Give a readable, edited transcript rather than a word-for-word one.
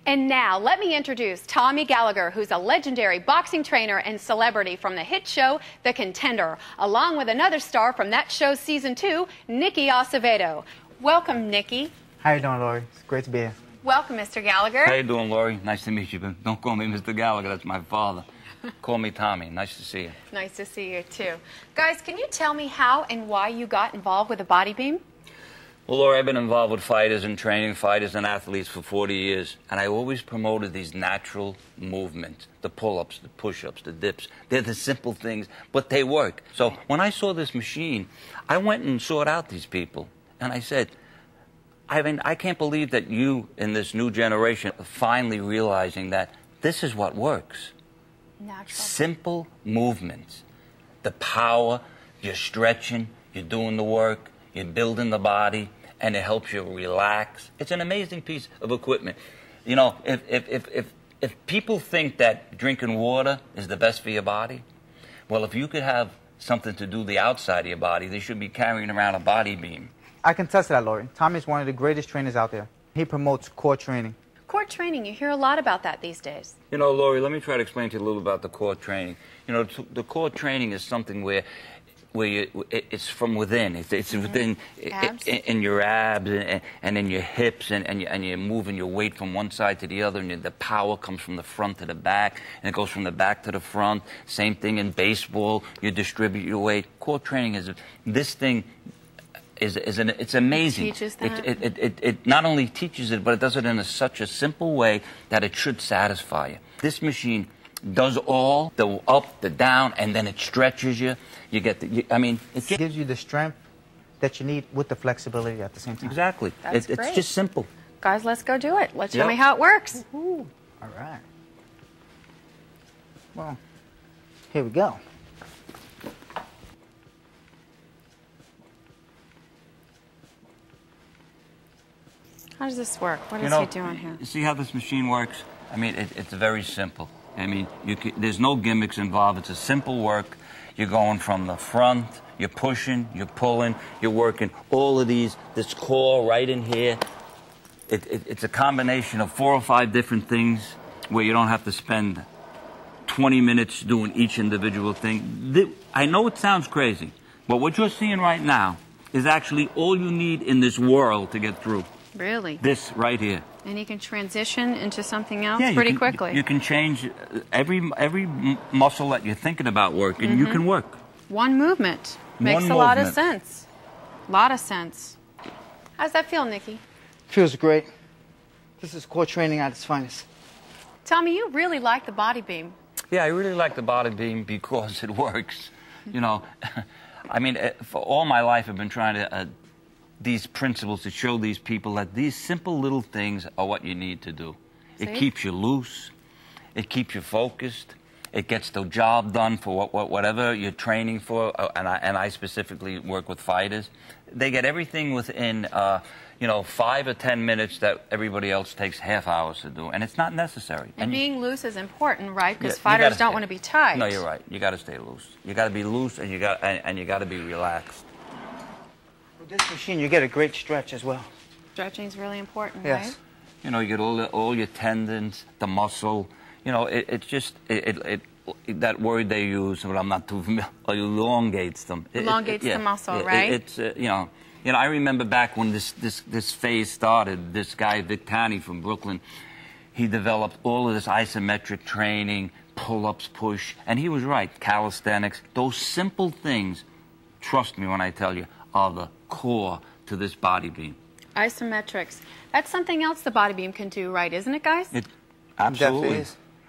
And now, let me introduce Tommy Gallagher, who's a legendary boxing trainer and celebrity from the hit show, The Contender, along with another star from that show's season 2, Nicki Acevedo. Welcome, Nicki. How you doing, Lori? It's great to be here. Welcome, Mr. Gallagher. How you doing, Lori? Nice to meet you, but don't call me Mr. Gallagher. That's my father. Call me Tommy. Nice to see you. Nice to see you, too. Guys, can you tell me how and why you got involved with the Bodybeam? Well, Lori, I've been involved with fighters and training fighters and athletes for 40 years, and I always promoted these natural movements, the pull-ups, the push-ups, the dips. They're the simple things, but they work. So when I saw this machine, I went and sought out these people, and I said, I can't believe that you, in this new generation, are finally realizing that this is what works. Natural. Simple movements. The power, you're stretching, you're doing the work, you're building the body, and it helps you relax. It's an amazing piece of equipment. You know, if people think that drinking water is the best for your body, well, if you could have something to do the outside of your body, they should be carrying around a Bodybeam. I can test that, Lori. Tommy's one of the greatest trainers out there. He promotes core training. Core training, you hear a lot about that these days. You know, Lori, let me try to explain to you a little about the core training. You know, the core training is something where it's from within. It's within in your abs and in your hips, and you're moving your weight from one side to the other, and the power comes from the front to the back, and it goes from the back to the front. Same thing in baseball. You distribute your weight. Core training is this thing. It's amazing. It teaches that? It not only teaches it, but it does it in such a simple way that it should satisfy you. This machine does all the up, the down, and then it stretches you. You get the. It gives you the strength that you need with the flexibility at the same time. Exactly. That's great. It's just simple. Guys, let's go do it. Let's show me how it works. All right. Well, here we go. How does this work? What is he doing here? You see how this machine works? I mean, it's very simple. I mean, there's no gimmicks involved. It's a simple work. You're going from the front, you're pushing, you're pulling, you're working all of this core right in here. It's a combination of 4 or 5 different things where you don't have to spend 20 minutes doing each individual thing. I know it sounds crazy, but what you're seeing right now is actually all you need in this world to get through. Really? This right here. And you can transition into something else Yeah, pretty quickly. You can change every muscle that you're thinking about working. You can work. One movement makes a lot of sense. A lot of sense. How's that feel, Nicki? Feels great. This is core training at its finest. Tommy, you really like the Bodybeam. Yeah, I really like the Bodybeam because it works. You know, I mean, for all my life I've been trying to these principles to show these people that these simple little things are what you need to do. It keeps you loose. It keeps you focused. It gets the job done for whatever you're training for. And I specifically work with fighters. They get everything within, 5 or 10 minutes that everybody else takes half hours to do. And it's not necessary. And being loose is important, right? Because fighters don't want to be tight. No, you're right. You got to stay loose. You got to be loose, and you got to be relaxed. With this machine, you get a great stretch as well. Stretching is really important, yes. right? You know, you get all your tendons, the muscle. You know, it's just that word they use, but I'm not too familiar. Elongates them. Elongates the muscle, right? It's I remember back when this phase started. This guy Vic Tanny from Brooklyn, he developed all of this isometric training, pull-ups, push, and he was right. Calisthenics, those simple things. Trust me when I tell you, are the core to this Bodybeam. Isometrics. That's something else the Bodybeam can do, right? Isn't it, guys? Absolutely. Definitely is.